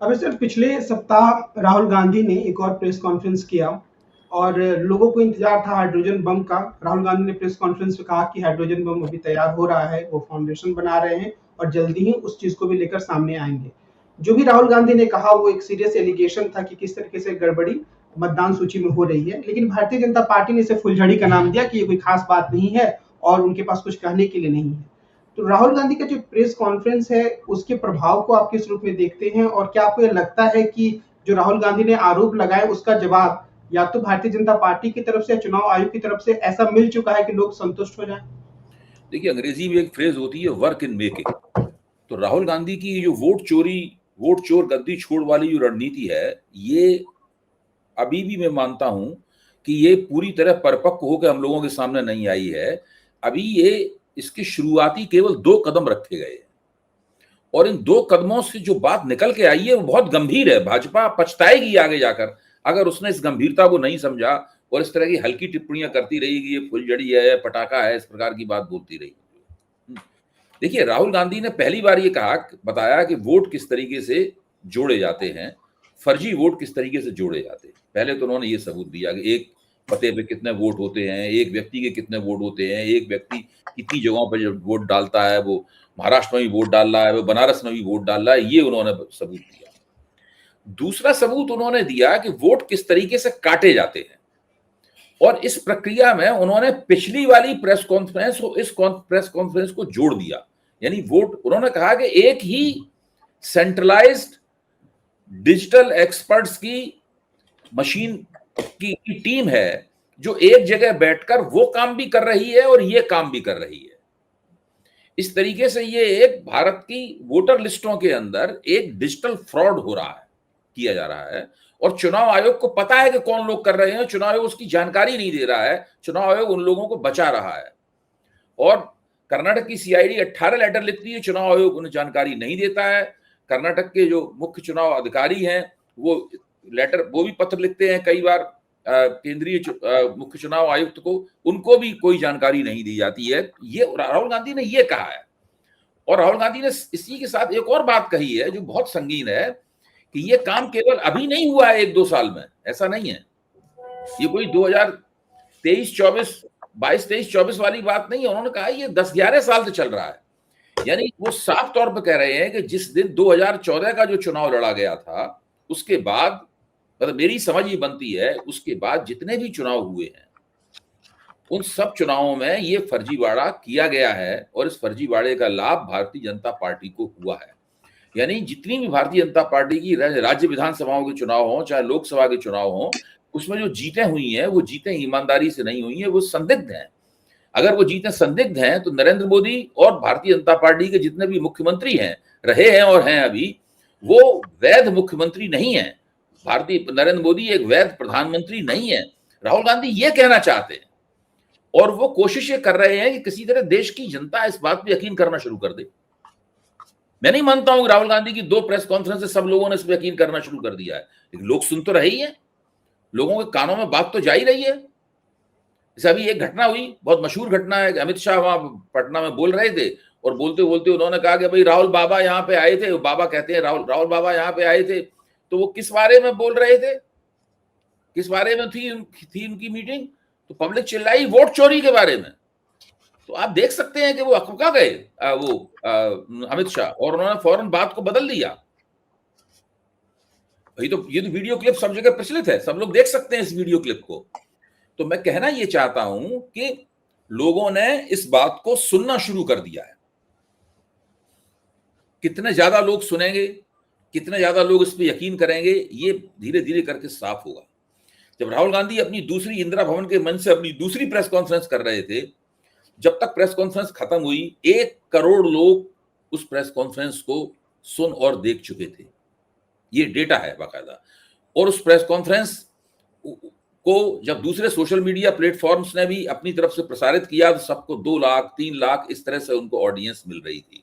अब सर पिछले सप्ताह राहुल गांधी ने एक और प्रेस कॉन्फ्रेंस किया और लोगों को इंतजार था हाइड्रोजन बम का। राहुल गांधी ने प्रेस कॉन्फ्रेंस में कहा कि हाइड्रोजन बम अभी तैयार हो रहा है, वो फाउंडेशन बना रहे हैं और जल्दी ही उस चीज को भी लेकर सामने आएंगे। जो भी राहुल गांधी ने कहा वो एक सीरियस एलिगेशन था कि किस तरीके से गड़बड़ी मतदान सूची में हो रही है, लेकिन भारतीय जनता पार्टी ने इसे फुलझड़ी का नाम दिया कि ये कोई खास बात नहीं है और उनके पास कुछ कहने के लिए नहीं है। तो राहुल गांधी का जो प्रेस कॉन्फ्रेंस है उसके प्रभाव को आप किस रूप में देखते हैं, और क्या आपको यह लगता है कि जो राहुल गांधी ने आरोप लगाए उसका जवाब या तो भारतीय जनता पार्टी की तरफ से या चुनाव आयोग की तरफ से ऐसा मिल चुका है कि लोग संतुष्ट हो जाएं? देखिए, अंग्रेजी में एक फ्रेज होती है वर्क इन मेकिंग। तो राहुल गांधी की जो वोट चोर गद्दी छोड़ वाली जो रणनीति है, ये अभी भी मैं मानता हूं कि ये पूरी तरह परिपक्व होकर हम लोगों के सामने नहीं आई है। अभी ये इसके शुरुआती केवल 2 कदम रखे गए और इन 2 कदमों से जो बात निकल के आई है वो बहुत गंभीर है। भाजपा पछताएगी आगे जाकर अगर उसने इस गंभीरता को नहीं समझा और इस तरह की हल्की टिप्पणियां करती रही कि ये फुलझड़ी है, पटाखा है, इस प्रकार की बात बोलती रही। देखिए, राहुल गांधी ने पहली बार ये बताया कि वोट किस तरीके से जोड़े जाते हैं, फर्जी वोट किस तरीके से जोड़े जाते हैं। पहले तो उन्होंने ये सबूत दिया कि एक पते पे कितने वोट होते हैं, एक व्यक्ति के कितने वोट होते हैं, एक व्यक्ति कितनी जगहों पर जो वोट डालता है, वो महाराष्ट्र में भी वोट डाल रहा है, वो बनारस में भी वोट डाल रहा है, ये उन्होंने सबूत दिया। दूसरा सबूत उन्होंने दिया कि वोट किस तरीके से काटे जाते हैं और इस प्रक्रिया में उन्होंने पिछली वाली प्रेस कॉन्फ्रेंस और इस प्रेस कॉन्फ्रेंस को जोड़ दिया। यानी वोट, उन्होंने कहा कि एक ही सेंट्रलाइज्ड डिजिटल एक्सपर्ट्स की मशीन की टीम है जो एक जगह बैठकर वो काम भी कर रही है और ये काम भी कर रही है। इस तरीके से ये एक भारत की वोटर लिस्टों के अंदर एक डिजिटल फ्रॉड हो रहा है, किया जा रहा है और चुनाव आयोग को पता है कि कौन लोग कर रहे हैं। चुनाव आयोग उसकी जानकारी नहीं दे रहा है, चुनाव आयोग उन लोगों को बचा रहा है। और कर्नाटक की सीआईडी 18 लेटर लिखती है, चुनाव आयोग उन्हें जानकारी नहीं देता है। कर्नाटक के जो मुख्य चुनाव अधिकारी हैं वो भी पत्र लिखते हैं कई बार केंद्रीय मुख्य चुनाव आयुक्त को, उनको भी कोई जानकारी नहीं दी जाती है। ये राहुल गांधी ने ये कहा है और राहुल गांधी ने इसी के साथ एक और बात कही है जो बहुत संगीन है कि ये काम केवल अभी नहीं हुआ है 1-2 साल में, ऐसा नहीं है। ये कोई 22-23-24 वाली बात नहीं है। उन्होंने कहा ये 10-11 साल से चल रहा है। यानी वो साफ तौर पर कह रहे हैं कि जिस दिन 2014 का जो चुनाव लड़ा गया था उसके बाद, मतलब मेरी समझ ये बनती है, उसके बाद जितने भी चुनाव हुए हैं उन सब चुनावों में ये फर्जीवाड़ा किया गया है और इस फर्जीवाड़े का लाभ भारतीय जनता पार्टी को हुआ है। यानी जितनी भी भारतीय जनता पार्टी की राज्य विधानसभाओं के चुनाव हों चाहे लोकसभा के चुनाव हों, उसमें जो जीतें हुई हैं वो जीतें ईमानदारी से नहीं हुई हैं, वो संदिग्ध हैं। अगर वो जीतें संदिग्ध हैं तो नरेंद्र मोदी और भारतीय जनता पार्टी के जितने भी मुख्यमंत्री हैं, रहे हैं और हैं अभी, वो वैध मुख्यमंत्री नहीं है। नरेंद्र मोदी एक वैध प्रधानमंत्री नहीं है। राहुल गांधी ये कहना चाहते हैं और वो कोशिशें कर रहे हैं कि किसी तरह देश की जनता इस बात पे यकीन करना शुरू कर दे। मैं नहीं मानता हूं कि राहुल गांधी की 2 प्रेस कॉन्फ्रेंस से सब लोगों ने इस पर यकीन करना शुरू कर दिया है, लेकिन लोग सुन तो रहे ही हैं, लोगों के कानों में बात तो जा ही रही है। जैसे अभी एक घटना हुई, बहुत मशहूर घटना है, अमित शाह वहां पटना में बोल रहे थे और बोलते बोलते उन्होंने कहा कि भाई राहुल बाबा यहाँ पे आए थे। बाबा कहते हैं राहुल बाबा यहाँ पे आए थे, तो वो किस बारे में बोल रहे थे, किस बारे में थी उनकी मीटिंग? तो पब्लिक चिल्लाई वोट चोरी के बारे में। तो आप देख सकते हैं कि वो अकबका गए अमित शाह और उन्होंने फौरन बात को बदल दिया। ये तो वीडियो क्लिप सब जगह प्रचलित है, सब लोग देख सकते हैं इस वीडियो क्लिप को। तो मैं कहना ये चाहता हूं कि लोगों ने इस बात को सुनना शुरू कर दिया है। कितने ज्यादा लोग सुनेंगे, कितने ज्यादा लोग इस पर यकीन करेंगे, ये धीरे धीरे करके साफ होगा। जब राहुल गांधी अपनी दूसरी इंदिरा भवन के मंच से अपनी दूसरी प्रेस कॉन्फ्रेंस कर रहे थे, जब तक प्रेस कॉन्फ्रेंस खत्म हुई 1 करोड़ लोग उस प्रेस कॉन्फ्रेंस को सुन और देख चुके थे। ये डेटा है बाकायदा। और उस प्रेस कॉन्फ्रेंस को जब दूसरे सोशल मीडिया प्लेटफॉर्म्स ने भी अपनी तरफ से प्रसारित किया तो सबको 2 लाख 3 लाख इस तरह से उनको ऑडियंस मिल रही थी।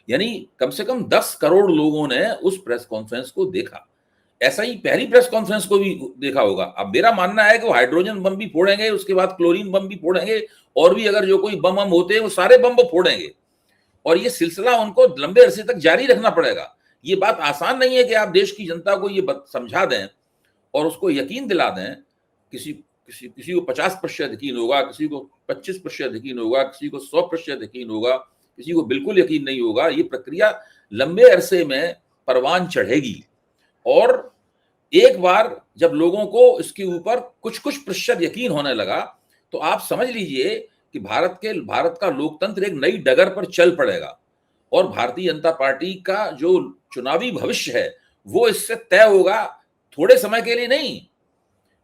यानी कम से कम 10 करोड़ लोगों ने उस प्रेस कॉन्फ्रेंस को देखा। ऐसा ही पहली प्रेस कॉन्फ्रेंस को भी देखा होगा। अब मेरा मानना है कि वो हाइड्रोजन बम भी फोड़ेंगे, उसके बाद क्लोरीन बम भी फोड़ेंगे और भी अगर जो कोई बम होते हैं वो सारे बम वो फोड़ेंगे और ये सिलसिला उनको लंबे अरसे तक जारी रखना पड़ेगा। ये बात आसान नहीं है कि आप देश की जनता को ये समझा दें और उसको यकीन दिला दें। किसी किसी किसी को 50% यकीन होगा, किसी को 25% यकीन होगा, किसी को 100% यकीन होगा, किसी को बिल्कुल यकीन नहीं होगा। ये प्रक्रिया लंबे अरसे में परवान चढ़ेगी और एक बार जब लोगों को इसके ऊपर कुछ कुछ प्रतिशत यकीन होने लगा तो आप समझ लीजिए कि भारत का लोकतंत्र एक नई डगर पर चल पड़ेगा और भारतीय जनता पार्टी का जो चुनावी भविष्य है वो इससे तय होगा। थोड़े समय के लिए नहीं,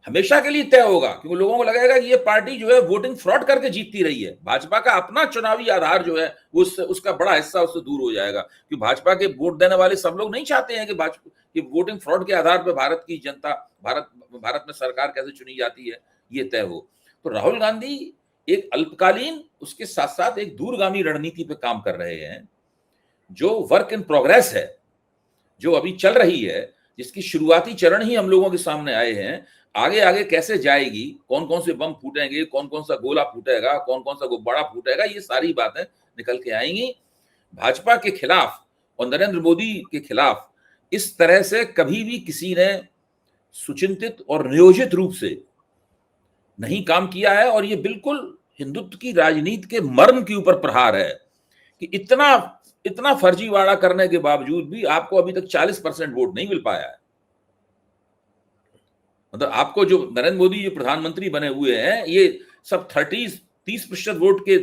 हमेशा के लिए तय होगा, क्योंकि लोगों को लगेगा कि ये पार्टी जो है वोटिंग फ्रॉड करके जीतती रही है। भाजपा का अपना चुनावी आधार जो है वो उसका बड़ा हिस्सा उससे दूर हो जाएगा, क्योंकि भाजपा के वोट देने वाले सब लोग नहीं चाहते हैं कि भाजपा कि वोटिंग फ्रॉड के आधार पर भारत की जनता, भारत में सरकार कैसे चुनी जाती है ये तय हो। तो राहुल गांधी एक अल्पकालीन, उसके साथ साथ एक दूरगामी रणनीति पे काम कर रहे हैं, जो वर्क इन प्रोग्रेस है, जो अभी चल रही है, जिसकी शुरुआती चरण ही हम लोगों के सामने आए हैं। आगे आगे कैसे जाएगी, कौन कौन से बम फूटेंगे, कौन कौन सा गोला फूटेगा, कौन कौन सा गुब्बारा फूटेगा, ये सारी बातें निकल के आएंगी। भाजपा के खिलाफ और नरेंद्र मोदी के खिलाफ इस तरह से कभी भी किसी ने सुचिंतित और नियोजित रूप से नहीं काम किया है और ये बिल्कुल हिंदुत्व की राजनीति के मर्म के ऊपर प्रहार है कि इतना फर्जीवाड़ा करने के बावजूद भी आपको अभी तक 40% वोट नहीं मिल पाया है। मतलब आपको जो नरेंद्र मोदी जो प्रधानमंत्री बने हुए हैं, ये सब 30% वोट के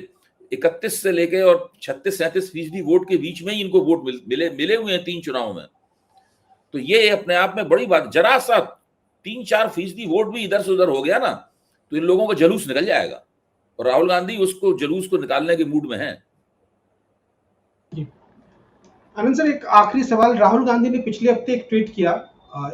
31 से लेके और 36-37% वोट के बीच में ही इनको वोट मिले हुए हैं 3 चुनाव में। तो ये अपने आप में बड़ी बात। जरा सा 3-4% वोट भी इधर से उधर हो गया ना तो इन लोगों का जलूस निकल जाएगा और राहुल गांधी उसको जलूस को निकालने के मूड में है। आनंद सर, एक आखिरी सवाल। राहुल गांधी ने पिछले हफ्ते एक ट्वीट किया,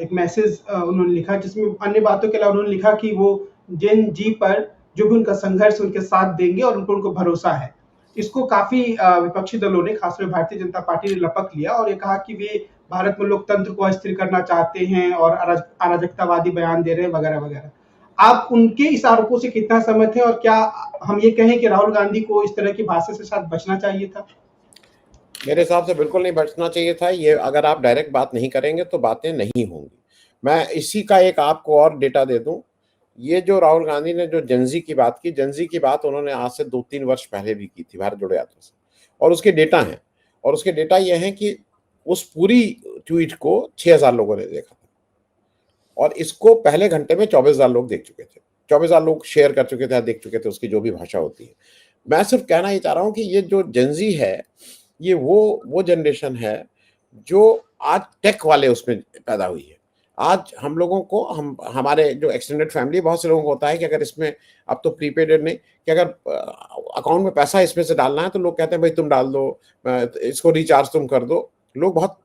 एक मैसेज उन्होंने लिखा, जिसमें अन्य बातों के अलावा उन्होंने लिखा कि वो जेन जी पर जो भी उनका संघर्ष उनके साथ देंगे और उनको भरोसा है। इसको काफी विपक्षी दलों ने, खासकर भारतीय जनता पार्टी ने लपक लिया और ये कहा कि वे भारत में लोकतंत्र को अस्थिर करना चाहते हैं और अराजकतावादी बयान दे रहे हैं वगैरह वगैरह। आप उनके इस आरोपों से कितना सहमत हैं और क्या हम ये कहें कि राहुल गांधी को इस तरह की भाषा से साथ बचना चाहिए था? मेरे हिसाब से बिल्कुल नहीं बचना चाहिए था। ये अगर आप डायरेक्ट बात नहीं करेंगे तो बातें नहीं होंगी। मैं इसी का एक आपको और डेटा दे दूं। ये जो राहुल गांधी ने जो जेनजी की बात की, जेनजी की बात उन्होंने आज से 2-3 वर्ष पहले भी की थी भारत जोड़ो यात्रा से, और उसके डेटा हैं। और उसके डेटा ये हैं कि उस पूरी ट्वीट को 6000 लोगों ने देखा था और इसको पहले घंटे में 24,000 लोग देख चुके थे। 24,000 लोग शेयर कर चुके थे, देख चुके थे उसकी जो भी भाषा होती है। मैं सिर्फ कहना ये चाह रहा हूँ कि ये जो जेनजी है, ये वो जनरेशन है जो आज टेक वाले उसमें पैदा हुई है। आज हम लोगों को, हमारे जो एक्सटेंडेड फैमिली, बहुत से लोगों को होता है कि अगर इसमें, अब तो प्रीपेड नहीं, कि अगर अकाउंट में पैसा इसमें से डालना है तो लोग कहते हैं भाई तुम डाल दो, इसको रिचार्ज तुम कर दो। लोग बहुत,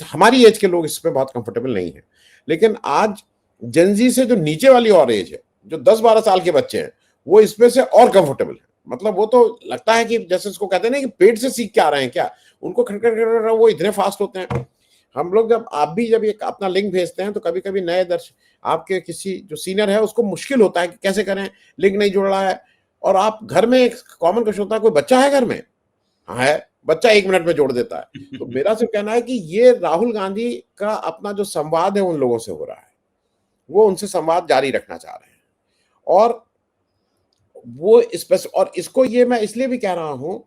हमारी एज के लोग इसमें बहुत कंफर्टेबल नहीं है। लेकिन आज जेनजी से जो नीचे वाली और एज है, जो 10-12 साल के बच्चे हैं, वो इसमें से और कंफर्टेबल है। मतलब वो तो लगता है कि जैसे उसको कहते हैं ना कि पेट से सीख के आ रहे हैं क्या, उनको खटखट वो इतने फास्ट होते हैं। हम लोग जब एक अपना लिंक भेजते हैं तो कभी कभी नए दर्शक, आपके किसी जो सीनियर है उसको मुश्किल होता है कि कैसे करें, लिंक नहीं जुड़ रहा है। और आप घर में, एक कॉमन क्वेश्चन होता है, कोई बच्चा है घर में? हाँ है, बच्चा 1 मिनट में जोड़ देता है। तो मेरा सिर्फ कहना है कि ये राहुल गांधी का अपना जो संवाद है उन लोगों से हो रहा है, वो उनसे संवाद जारी रखना चाह रहे हैं। और वो और इसको ये मैं इसलिए भी कह रहा हूं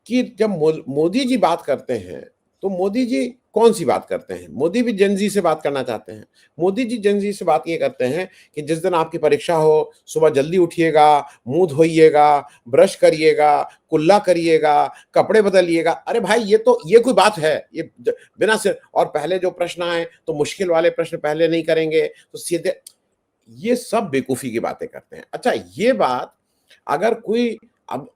कि जब मोदी जी बात करते हैं तो मोदी जी कौन सी बात करते हैं? मोदी भी जेनजी से बात करना चाहते हैं। मोदी जी जेनजी से बात ये करते हैं कि जिस दिन आपकी परीक्षा हो, सुबह जल्दी उठिएगा, मुंह धोइएगा, ब्रश करिएगा, कुल्ला करिएगा, कपड़े बदलिएगा। अरे भाई, ये कोई बात है? ये बिना से, और पहले जो प्रश्न आए तो मुश्किल वाले प्रश्न पहले नहीं करेंगे तो सीधे, ये सब बेवकूफी की बातें करते हैं। अच्छा, ये बात अगर कोई अब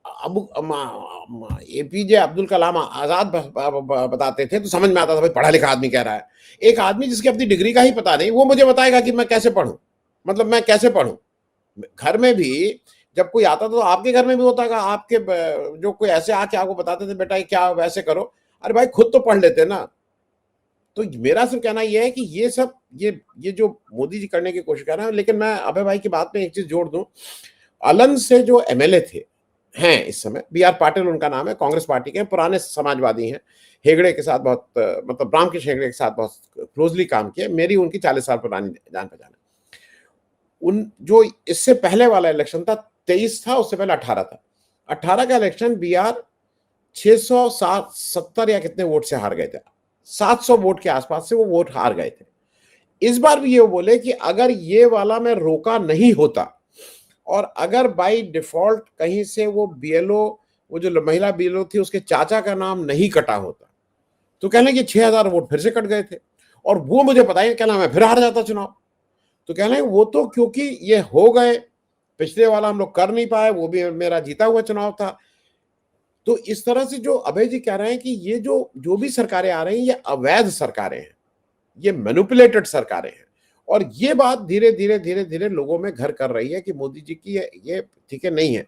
एपीजे अब्दुल कलाम आजाद बताते थे तो समझ में आता था, भाई पढ़ा लिखा आदमी कह रहा है। एक आदमी जिसकी अपनी डिग्री का ही पता नहीं, वो मुझे बताएगा कि मैं कैसे पढूं? मतलब मैं कैसे पढूं? घर में भी जब कोई आता था तो आपके घर में भी होता था, आपके जो कोई ऐसे आके आपको बताते थे बेटा क्या वैसे करो। अरे भाई, खुद तो पढ़ लेते ना। तो मेरा सिर्फ कहना यह है कि ये सब ये जो मोदी जी करने की कोशिश कर रहे हैं। लेकिन मैं अभय भाई की बात में एक चीज जोड़ दूं, अलन से जो एमएलए थे हैं इस समय। बी आर पाटिल उनका नाम है, कांग्रेस पार्टी के पुराने समाजवादी हैं। हेगड़े के साथ बहुत मतलब रामकृष्ण हेगड़े के साथ बहुत क्लोजली काम किया। मेरी उनकी 40 साल पुरानी जान पहचान है। उन जो इससे पहले वाला इलेक्शन था 23 था, उससे पहले 18 था। 18 का इलेक्शन बी आर 670 या कितने वोट से हार गए थे, 700 वोट के आसपास से वो वोट हार गए थे। इस बार भी ये बोले कि अगर ये वाला मैं रोका नहीं होता और अगर बाई डिफॉल्ट कहीं से वो बीएलओ, वो जो महिला बीएलओ थी उसके चाचा का नाम नहीं कटा होता, तो कहने कि 6000 वोट फिर से कट गए थे और वो मुझे पता ही कहना मैं फिर हार जाता चुनाव। तो कहने वो तो क्योंकि ये हो गए, पिछले वाला हम लोग कर नहीं पाए, वो भी मेरा जीता हुआ चुनाव था। तो इस तरह से जो अभय जी कह रहे हैं कि ये जो भी सरकारें आ रही हैं ये अवैध सरकारें हैं, ये मैनिपुलेटेड सरकारें हैं। और ये बात धीरे धीरे धीरे धीरे लोगों में घर कर रही है कि मोदी जी की ये ठीक है नहीं है।